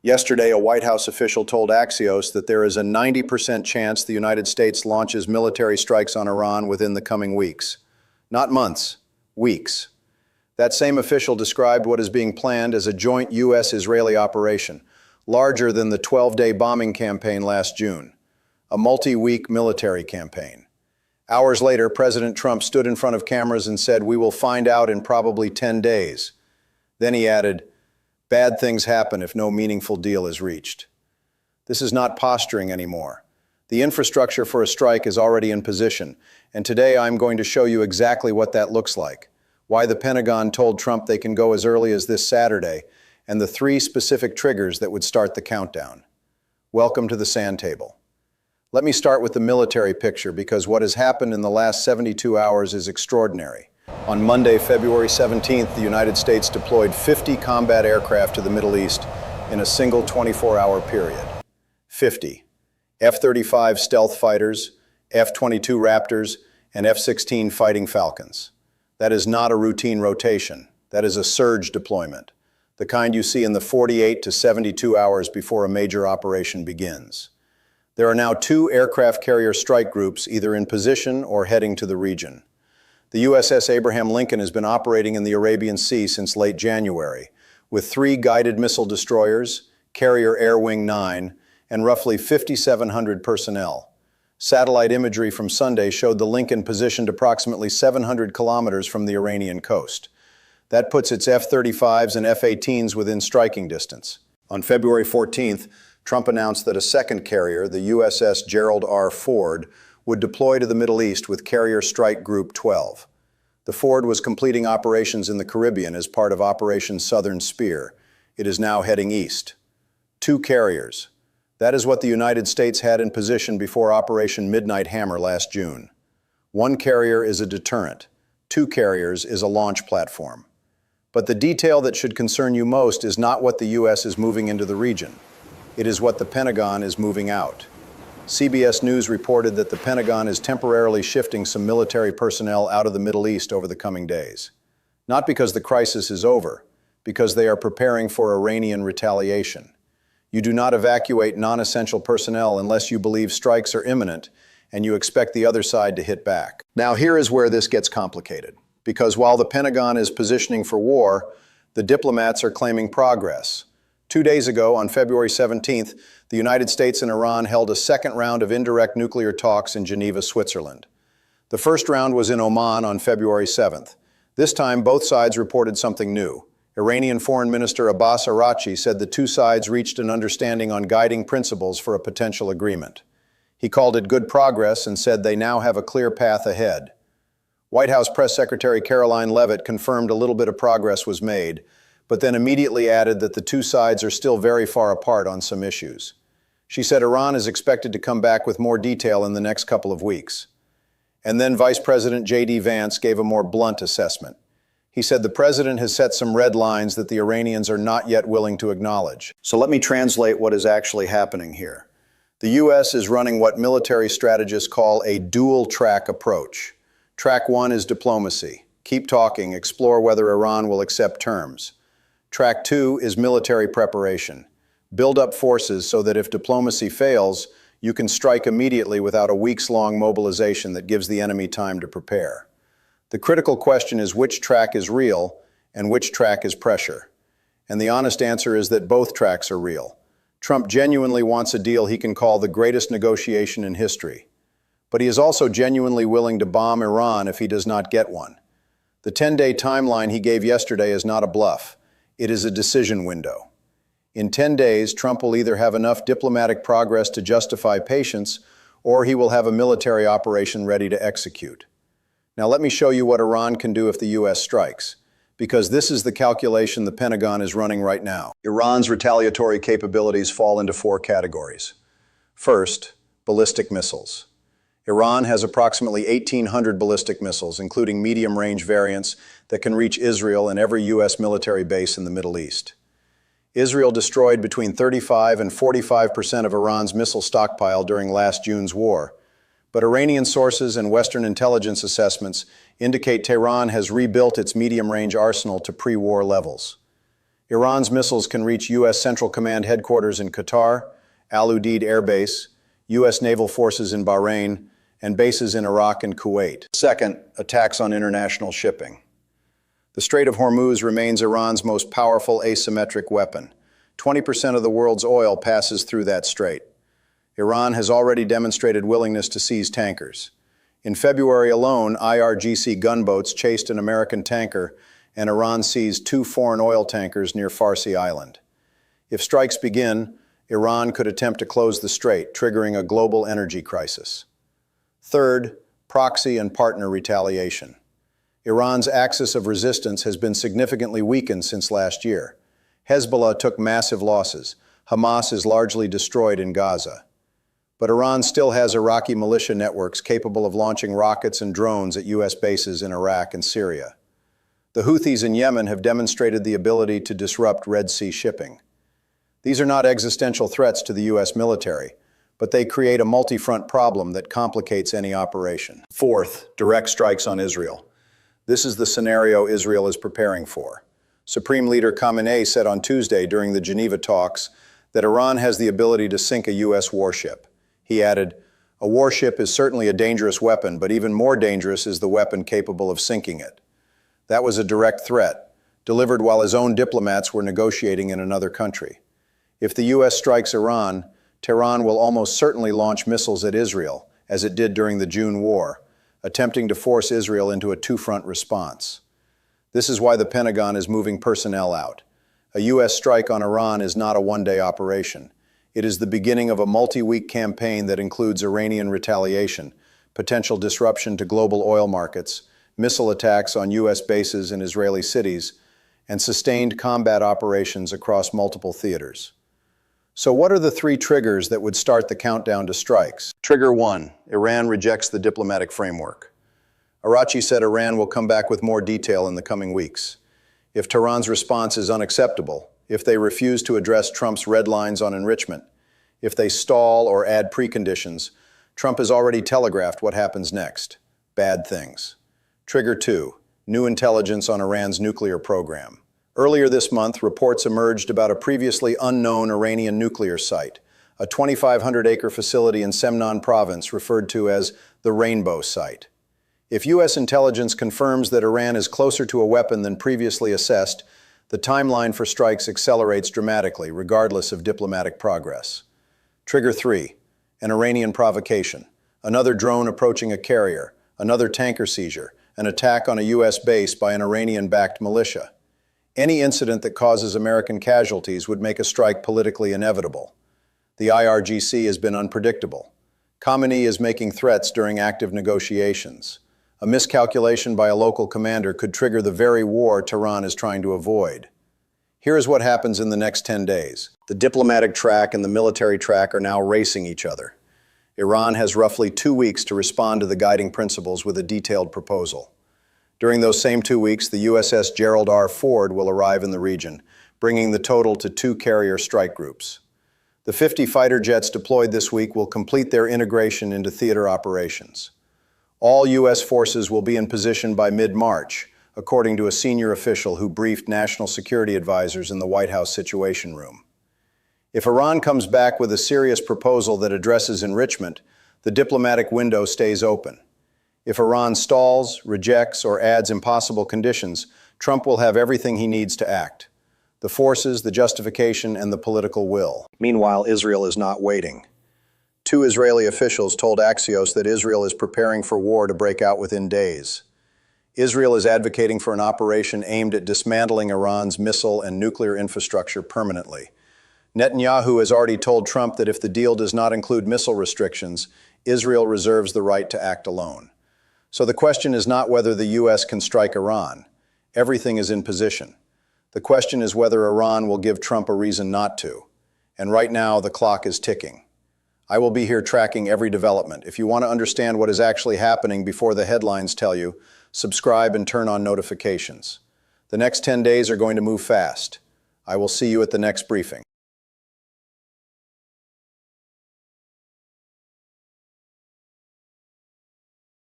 Yesterday, a White House official told Axios that there is a 90% chance the United States launches military strikes on Iran within the coming weeks. Not months, weeks. That same official described what is being planned as a joint U.S.-Israeli operation, larger than the 12-day bombing campaign last June, a multi-week military campaign. Hours later, President Trump stood in front of cameras and said, "We will find out in probably 10 days. Then he added, "Bad things happen if no meaningful deal is reached." This is not posturing anymore. The infrastructure for a strike is already in position, and today I'm going to show you exactly what that looks like, why the Pentagon told Trump they can go as early as this Saturday, and the 3 specific triggers that would start the countdown. Welcome to the sand table. Let me start with the military picture because what has happened in the last 72 hours is extraordinary. On Monday, February 17th, the United States deployed 50 combat aircraft to the Middle East in a single 24-hour period. 50. F-35 stealth fighters, F-22 Raptors, and F-16 Fighting Falcons. That is not a routine rotation. That is a surge deployment, the kind you see in the 48 to 72 hours before a major operation begins. There are now 2 aircraft carrier strike groups either in position or heading to the region. The USS Abraham Lincoln has been operating in the Arabian Sea since late January, with 3 guided missile destroyers, carrier Air Wing 9, and roughly 5,700 personnel. Satellite imagery from Sunday showed the Lincoln positioned approximately 700 kilometers from the Iranian coast. That puts its F-35s and F-18s within striking distance. On February 14th, Trump announced that a second carrier, the USS Gerald R. would deploy to the Middle East with Carrier Strike Group 12. The Ford was completing operations in the Caribbean as part of Operation Southern Spear. It is now heading east. 2 carriers. That is what the United States had in position before Operation Midnight Hammer last June. 1 carrier is a deterrent. 2 carriers is a launch platform. But the detail that should concern you most is not what the U.S. is moving into the region. It is what the Pentagon is moving out. CBS News reported that the Pentagon is temporarily shifting some military personnel out of the Middle East over the coming days. Not because the crisis is over, because they are preparing for Iranian retaliation. You do not evacuate non-essential personnel unless you believe strikes are imminent and you expect the other side to hit back. Now here is where this gets complicated, because while the Pentagon is positioning for war, the diplomats are claiming progress. 2 days ago, on February 17th, the United States and Iran held a second round of indirect nuclear talks in Geneva, Switzerland. The first round was in Oman on February 7th. This time, both sides reported something new. Iranian Foreign Minister Abbas Araghchi said the 2 sides reached an understanding on guiding principles for a potential agreement. He called it good progress and said they now have a clear path ahead. White House Press Secretary Caroline Leavitt confirmed a little bit of progress was made, but then immediately added that the 2 sides are still very far apart on some issues. She said Iran is expected to come back with more detail in the next couple of weeks. And then Vice President J.D. Vance gave a more blunt assessment. He said the president has set some red lines that the Iranians are not yet willing to acknowledge. So let me translate what is actually happening here. The U.S. is running what military strategists call a dual-track approach. Track 1 is diplomacy. Keep talking, explore whether Iran will accept terms. Track 2 is military preparation. Build up forces so that if diplomacy fails, you can strike immediately without a weeks-long mobilization that gives the enemy time to prepare. The critical question is which track is real and which track is pressure. And the honest answer is that both tracks are real. Trump genuinely wants a deal he can call the greatest negotiation in history. But he is also genuinely willing to bomb Iran if he does not get one. The 10-day timeline he gave yesterday is not a bluff. It is a decision window. In 10 days, Trump will either have enough diplomatic progress to justify patience, or he will have a military operation ready to execute. Now let me show you what Iran can do if the U.S. strikes, because this is the calculation the Pentagon is running right now. Iran's retaliatory capabilities fall into 4 categories. First, ballistic missiles. Iran has approximately 1,800 ballistic missiles, including medium-range variants that can reach Israel and every U.S. military base in the Middle East. Israel destroyed between 35% and 45% of Iran's missile stockpile during last June's war. But Iranian sources and Western intelligence assessments indicate Tehran has rebuilt its medium-range arsenal to pre-war levels. Iran's missiles can reach U.S. Central Command headquarters in Qatar, Al Udeid Air Base, U.S. naval forces in Bahrain, and bases in Iraq and Kuwait. Second, attacks on international shipping. The Strait of Hormuz remains Iran's most powerful asymmetric weapon. 20% of the world's oil passes through that strait. Iran has already demonstrated willingness to seize tankers. In February alone, IRGC gunboats chased an American tanker, and Iran seized 2 foreign oil tankers near Farsi Island. If strikes begin, Iran could attempt to close the strait, triggering a global energy crisis. Third, proxy and partner retaliation. Iran's axis of resistance has been significantly weakened since last year. Hezbollah took massive losses. Hamas is largely destroyed in Gaza. But Iran still has Iraqi militia networks capable of launching rockets and drones at U.S. bases in Iraq and Syria. The Houthis in Yemen have demonstrated the ability to disrupt Red Sea shipping. These are not existential threats to the U.S. military, but they create a multi-front problem that complicates any operation. Fourth, direct strikes on Israel. This is the scenario Israel is preparing for. Supreme Leader Khamenei said on Tuesday during the Geneva talks that Iran has the ability to sink a U.S. warship. He added, "A warship is certainly a dangerous weapon, but even more dangerous is the weapon capable of sinking it." That was a direct threat, delivered while his own diplomats were negotiating in another country. If the U.S. strikes Iran, Tehran will almost certainly launch missiles at Israel, as it did during the June war, attempting to force Israel into a two-front response. This is why the Pentagon is moving personnel out. A U.S. strike on Iran is not a one-day operation. It is the beginning of a multi-week campaign that includes Iranian retaliation, potential disruption to global oil markets, missile attacks on U.S. bases in Israeli cities, and sustained combat operations across multiple theaters. So what are the 3 triggers that would start the countdown to strikes? Trigger 1, Iran rejects the diplomatic framework. Arachi said Iran will come back with more detail in the coming weeks. If Tehran's response is unacceptable, if they refuse to address Trump's red lines on enrichment, if they stall or add preconditions, Trump has already telegraphed what happens next: bad things. Trigger 2, new intelligence on Iran's nuclear program. Earlier this month, reports emerged about a previously unknown Iranian nuclear site, a 2,500-acre facility in Semnan province referred to as the Rainbow Site. If U.S. intelligence confirms that Iran is closer to a weapon than previously assessed, the timeline for strikes accelerates dramatically, regardless of diplomatic progress. Trigger 3, an Iranian provocation, another drone approaching a carrier, another tanker seizure, an attack on a U.S. base by an Iranian-backed militia. Any incident that causes American casualties would make a strike politically inevitable. The IRGC has been unpredictable. Khamenei is making threats during active negotiations. A miscalculation by a local commander could trigger the very war Tehran is trying to avoid. Here is what happens in the next 10 days. The diplomatic track and the military track are now racing each other. Iran has roughly 2 weeks to respond to the guiding principles with a detailed proposal. During those same 2 weeks, the USS Gerald R will arrive in the region, bringing the total to 2 carrier strike groups. The 50 fighter jets deployed this week will complete their integration into theater operations. All U.S. forces will be in position by mid-March, according to a senior official who briefed national security advisors in the White House Situation Room. If Iran comes back with a serious proposal that addresses enrichment, the diplomatic window stays open. If Iran stalls, rejects, or adds impossible conditions, Trump will have everything he needs to act: the forces, the justification, and the political will. Meanwhile, Israel is not waiting. 2 Israeli officials told Axios that Israel is preparing for war to break out within days. Israel is advocating for an operation aimed at dismantling Iran's missile and nuclear infrastructure permanently. Netanyahu has already told Trump that if the deal does not include missile restrictions, Israel reserves the right to act alone. So the question is not whether the U.S. can strike Iran. Everything is in position. The question is whether Iran will give Trump a reason not to. And right now, the clock is ticking. I will be here tracking every development. If you want to understand what is actually happening before the headlines tell you, subscribe and turn on notifications. The next 10 days are going to move fast. I will see you at the next briefing.